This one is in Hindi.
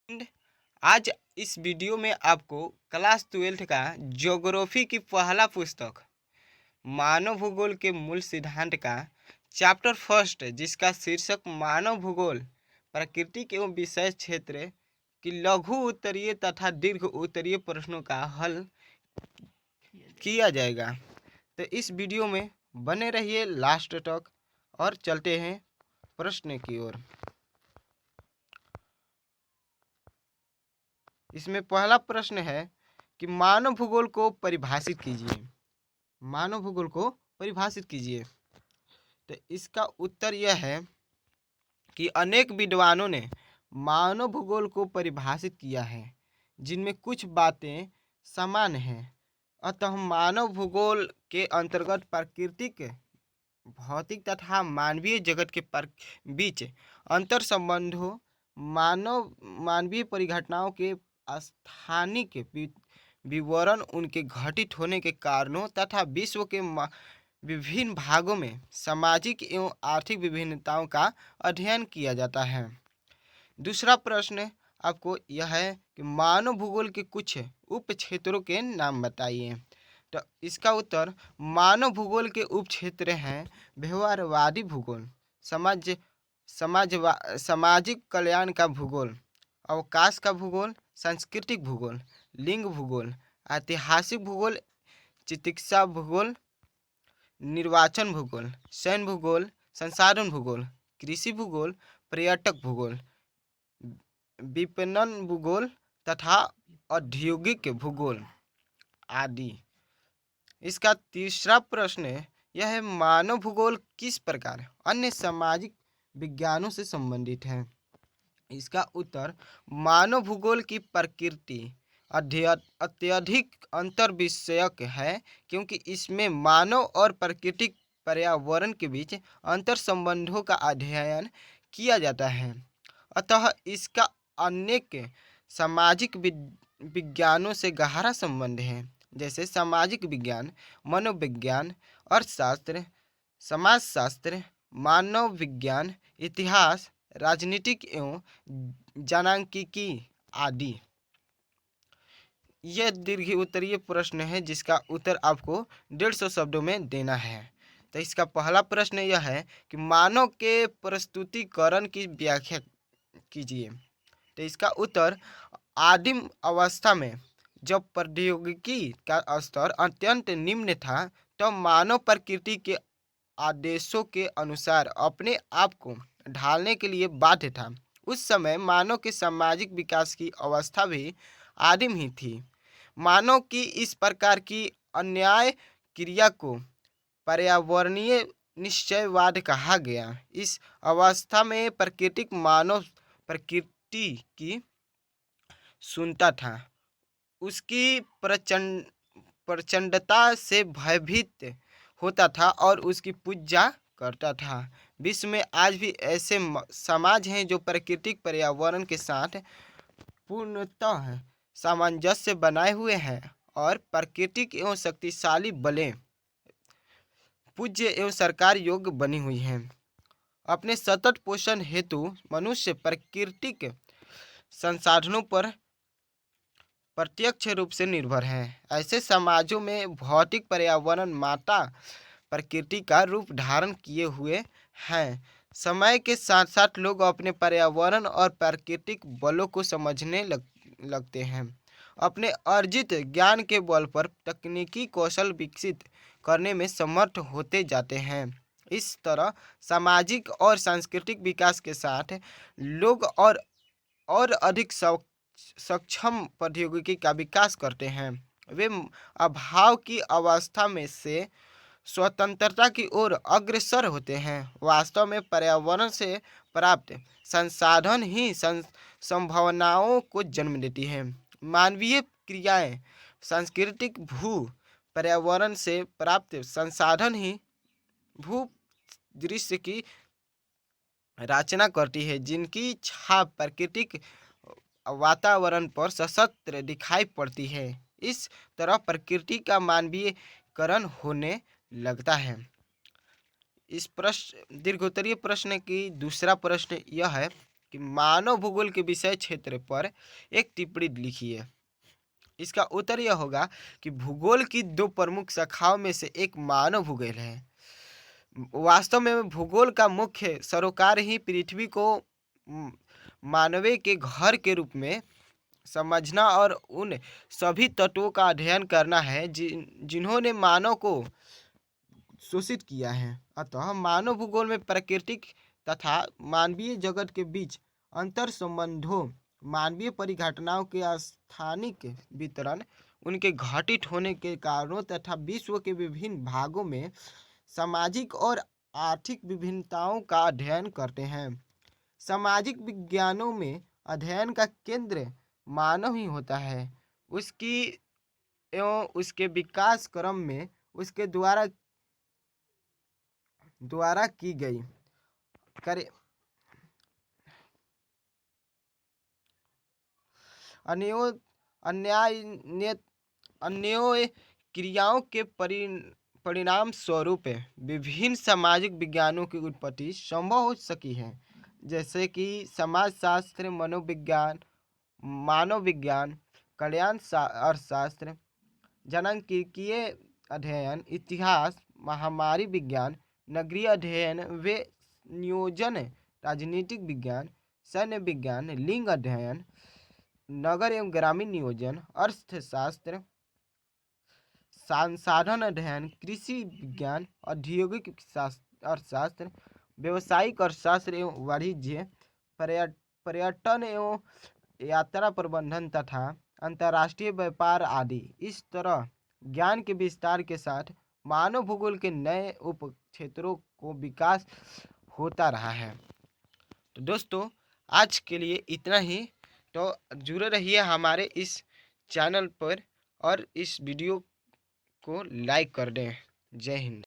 फ्रेंड, आज इस वीडियो में आपको क्लास 12 का ज्योग्राफी की पहला पुस्तक मानव भूगोल के मूल सिद्धांत का चैप्टर फर्स्ट, जिसका शीर्षक मानव भूगोल प्राकृतिक एवं विषय क्षेत्र की लघु उत्तरीय तथा दीर्घ उत्तरीय प्रश्नों का हल किया जाएगा। तो इस वीडियो में बने रहिए लास्ट तक और चलते हैं प्रश्न की ओर। इसमें पहला प्रश्न है कि मानव भूगोल को परिभाषित कीजिए। मानव भूगोल को परिभाषित कीजिए। तो इसका उत्तर यह है कि अनेक विद्वानों ने मानव भूगोल को परिभाषित किया है, जिनमें कुछ बातें समान हैं। अतः मानव भूगोल के अंतर्गत प्राकृतिक, भौतिक तथा मानवीय जगत के बीच अंतर संबंधों, मानवीय परिघटनाओं के स्थानिक विवरण, उनके घटित होने के कारणों तथा विश्व के विभिन्न भागों में सामाजिक एवं आर्थिक विभिन्नताओं का अध्ययन किया जाता है। दूसरा प्रश्न आपको यह है कि मानव भूगोल के कुछ उप क्षेत्रों के नाम बताइए। तो इसका उत्तर मानव भूगोल के उप क्षेत्र हैं व्यवहारवादी भूगोल, सामाजिक कल्याण का भूगोल, अवकाश का भूगोल, सांस्कृतिक भूगोल, लिंग भूगोल, ऐतिहासिक भूगोल, चिकित्सा भूगोल, निर्वाचन भूगोल, सैन्य भूगोल, संसाधन भूगोल, कृषि भूगोल, पर्यटक भूगोल, विपणन भूगोल तथा औद्योगिक भूगोल आदि। इसका तीसरा प्रश्न यह है, मानव भूगोल किस प्रकार अन्य सामाजिक विज्ञानों से संबंधित है। इसका उत्तर मानव भूगोल की प्रकृति अत्यधिक अंतर विषयक है, क्योंकि इसमें मानव और प्राकृतिक पर्यावरण के बीच अंतर संबंधों का अध्ययन किया जाता है। अतः इसका अनेक सामाजिक विज्ञानों से गहरा संबंध है, जैसे सामाजिक विज्ञान, मनोविज्ञान, अर्थशास्त्र, समाजशास्त्र, मानव विज्ञान, इतिहास, राजनीतिक एवं जनांकीकी आदि। यह दीर्घ उत्तरीय प्रश्न है, जिसका उत्तर आपको 150 शब्दों में देना है। तो इसका पहला प्रश्न यह है कि मानव के प्रस्तुतिकरण की व्याख्या कीजिए। तो इसका उत्तर आदिम अवस्था में जब प्रौद्योगिकी का स्तर अत्यंत निम्न था, तब मानव प्रकृति के आदेशों के अनुसार अपने आप को ढालने के लिए बाध्य था। उस समय मानव के सामाजिक विकास की अवस्था भी आदिम ही थी। मानव की इस प्रकार की अन्याय क्रिया को पर्यावरणीय निश्चयवाद कहा गया। इस अवस्था में प्राकृतिक मानव प्रकृति की सुनता था, उसकी प्रचंडता से भयभीत होता था और उसकी पूजा करता था। विश्व में आज भी ऐसे समाज हैं जो प्राकृतिक पर्यावरण के साथ पूर्णतः सामंजस्य बनाए हुए हैं और प्राकृतिक एवं शक्तिशाली बलें पूज्य एवं सरकार योग्य बनी हुई हैं। अपने सतत पोषण हेतु मनुष्य प्राकृतिक संसाधनों पर प्रत्यक्ष रूप से निर्भर है। ऐसे समाजों में भौतिक पर्यावरण माता प्रकृति का रूप धारण किए हुए हैं। समय के साथ साथ लोग अपने पर्यावरण और प्राकृतिक बलों को समझने लगते हैं। अपने अर्जित ज्ञान के बल पर तकनीकी कौशल विकसित करने में समर्थ होते जाते हैं। इस तरह सामाजिक और सांस्कृतिक विकास के साथ लोग और अधिक सक्षम प्रौद्योगिकी का विकास करते हैं। वे अभाव की अवस्था में से स्वतंत्रता की ओर अग्रसर होते हैं। वास्तव में पर्यावरण से प्राप्त संसाधन ही संभावनाओं को जन्म देती है। मानवीय क्रियाएं, सांस्कृतिक भू पर्यावरण से प्राप्त संसाधन ही भू दृश्य की रचना करती है, जिनकी छाप प्राकृतिक वातावरण पर सशस्त्र दिखाई पड़ती है। इस तरह प्रकृति का मानवीयकरण होने लगता है। इस प्रश्न दीर्घोत्तरीय प्रश्न की दूसरा प्रश्न यह है कि मानव भूगोल के विषय क्षेत्र पर एक टिप्पणी लिखिए। इसका उत्तर यह होगा कि भूगोल की दो प्रमुख शाखाओं में से एक मानव भूगोल है। वास्तव में भूगोल का मुख्य सरोकार ही पृथ्वी को म, मानवीय के घर के रूप में समझना और उन सभी तत्वों का अध्ययन करना है जिन्होंने मानव को शोषित किया है। अतः मानव भूगोल में प्राकृतिक तथा मानवीय जगत के बीच अंतर संबंधों, मानवीय परिघटनाओं के स्थानिक वितरण, उनके घटित होने के कारणों तथा विश्व के विभिन्न भागों में सामाजिक और आर्थिक विभिन्नताओं का अध्ययन करते हैं। सामाजिक विज्ञानों में अध्ययन का केंद्र मानव ही होता है। उसकी एवं उसके विकास क्रम में उसके द्वारा की गई करे अन्यों अन्योय क्रियाओं के परिणाम स्वरूप विभिन्न सामाजिक विज्ञानों की उत्पत्ति संभव हो सकी है, जैसे कि समाजशास्त्र, मनोविज्ञान, मानव विज्ञान, कल्याण अर्थशास्त्र, जनसांख्यिकीय अध्ययन, इतिहास, महामारी विज्ञान, नगरीय अध्ययन व नियोजन, राजनीतिक विज्ञान, सैन्य विज्ञान, लिंग अध्ययन, नगर एवं ग्रामीण नियोजन, अर्थशास्त्र, संसाधन अध्ययन, कृषि विज्ञान, औद्योगिक अर्थशास्त्र, व्यावसायिक अर्थशास्त्र एवं वाणिज्य, पर्यटन एवं यात्रा प्रबंधन तथा अंतर्राष्ट्रीय व्यापार आदि। इस तरह ज्ञान के विस्तार के साथ मानव भूगोल के नए उप क्षेत्रों को विकास होता रहा है। तो दोस्तों, आज के लिए इतना ही। तो जुड़े रहिए हमारे इस चैनल पर और इस वीडियो को लाइक कर दें। जय हिंद।